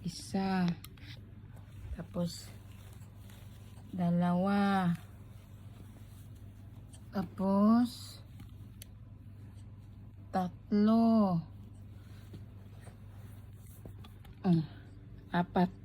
Isa. Tapos, dalawa. Tapos, tatlo. Apat.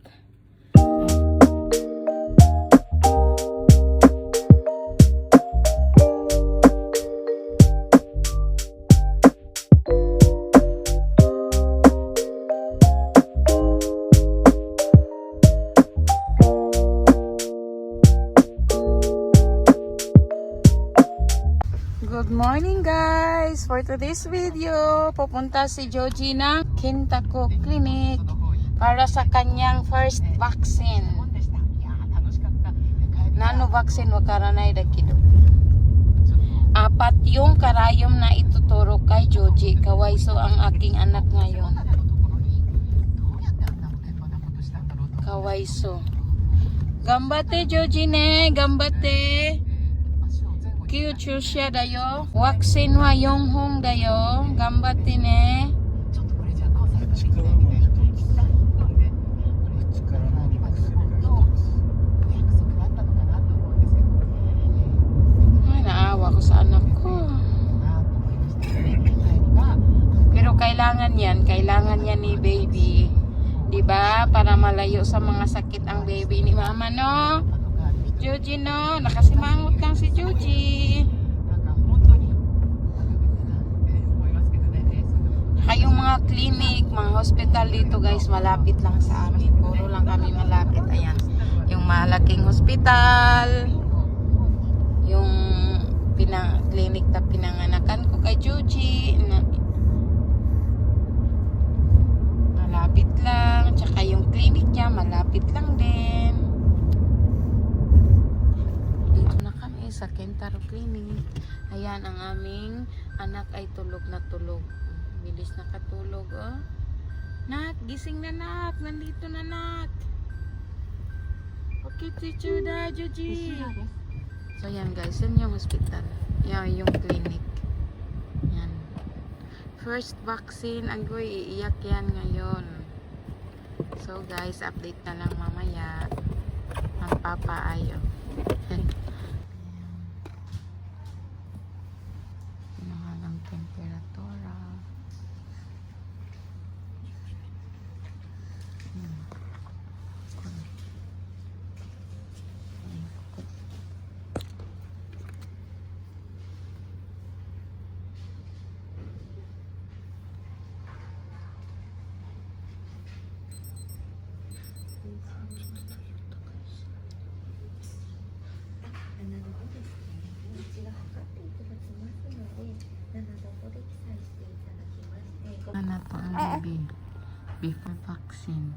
Good morning guys! For today's video, pupunta si Joji ng Kintaku Clinic para sa kanyang first vaccine. Nano vaccine wakaranay dakido. 4 yung karayom na ituturo kay Joji. Kawaiso ang aking anak ngayon. Kawaiso. Gambate Joji ne, gambate. Kyuchu siya dayo. Vaccine wa Yonghong dayo. Gambate ne. Ay, naawa ko sa anak ko. Pero kailangan yan ni baby. 'Di ba? Para malayo sa mga sakit ang baby ni mama, no? Joji, no? Nakasimangot lang si Joji. Kayong mga clinic, mga hospital dito guys, malapit lang sa amin. Puro lang kami malapit. Ayan. Yung malaking hospital. Yung clinic na pinanganakan ko kay Joji. Malapit lang. Tsaka yung clinic niya, malapit lang din. Sa Kentaro Clinic. Ayan, ang aming anak ay tulog na tulog. Bilis nakatulog, oh. Nak, gising na nak. Nandito na nak. Okay, teacher da, Joji. So, yan guys. Yan yung hospital. Yan yung clinic. Yan. First vaccine. Agoy, iiyak yan ngayon. So, guys, update na lang mamaya. Ang papa ayo. Temperatura. Ano to ang baby? Before vaccine.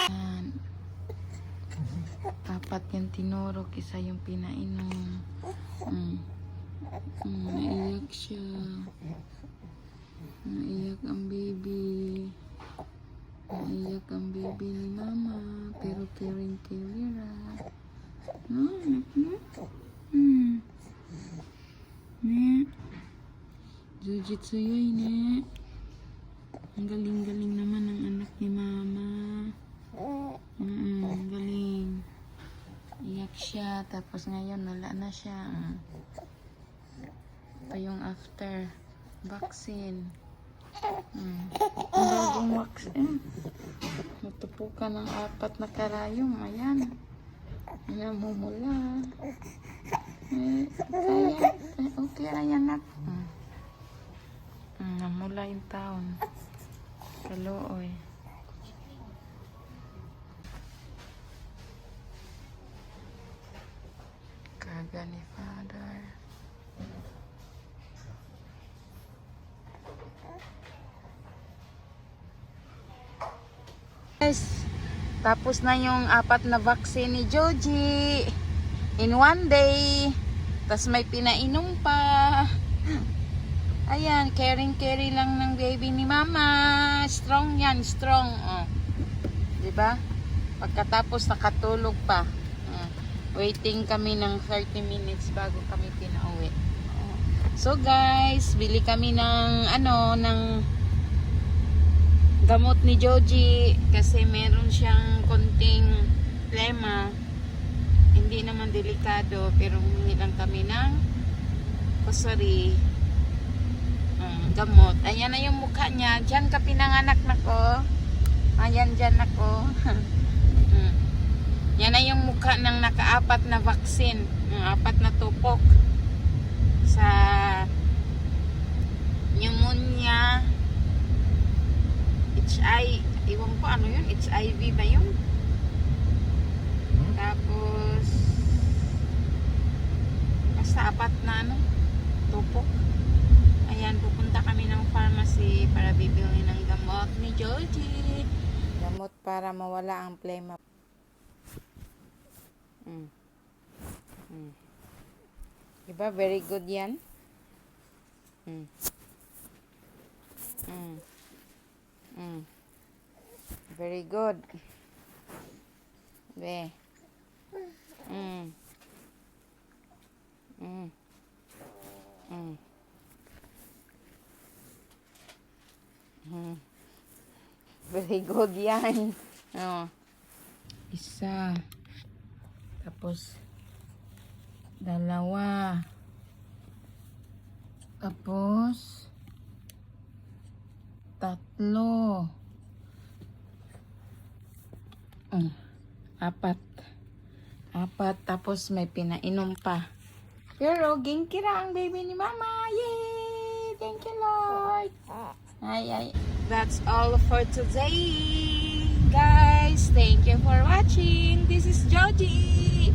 Yan. 4 yung tinurok, isa yung pinainom. Naiyak siya. Naiyak ang baby. Naiyak ang baby ni mama. Pero caring-caring ra. Ne. Jujitsu yun, ne. Ang galing-galing naman ng anak ni mama. Galing. Iyak siya. Tapos ngayon, wala na siya. Pa yung after vaccine. Ang bagong vaccine. Natupukan ng 4 na karayom. Ayan. Namumula. Kaya, okay na yan na. Namula yung taon. Kalooy. Kaga ni father. Yes. Tapos na yung 4 na vaccine ni Joji in 1 day. Tapos may pinainom pa. Ayan, caring-caring lang ng baby ni mama. Strong yan, strong. Diba? Pagkatapos nakatulog pa. Waiting kami ng 30 minutes bago kami pinauwi. So guys, bili kami ng ng gamot ni Joji kasi meron siyang konting plema. Hindi naman delikado pero humingi lang kami ng kusari gamot. Ayan na yung mukha niya. Diyan ka pinanganak na ko. Ayan, dyan ako. Yan na yung mukha ng nakaapat na vaccine. Apat na tupok. Sa pneumonia, iwan ko ano yun, HIV ba yun? Tapos, basta apat na tupok. Ayan, pupunta kami ng pharmacy para bibili ng gamot ni Georgie. Gamot para mawala ang plema. Diba? Very good yan. Very good. Be. Very good yan. Oh. Isa. Tapos dalawa. Tapos tatlo. Apat. Tapos may pinainom pa. Pero ginkira ang baby ni mama. Yay! Thank you, Lord. Ay. That's all for today, guys. Thank you for watching. This is Joji.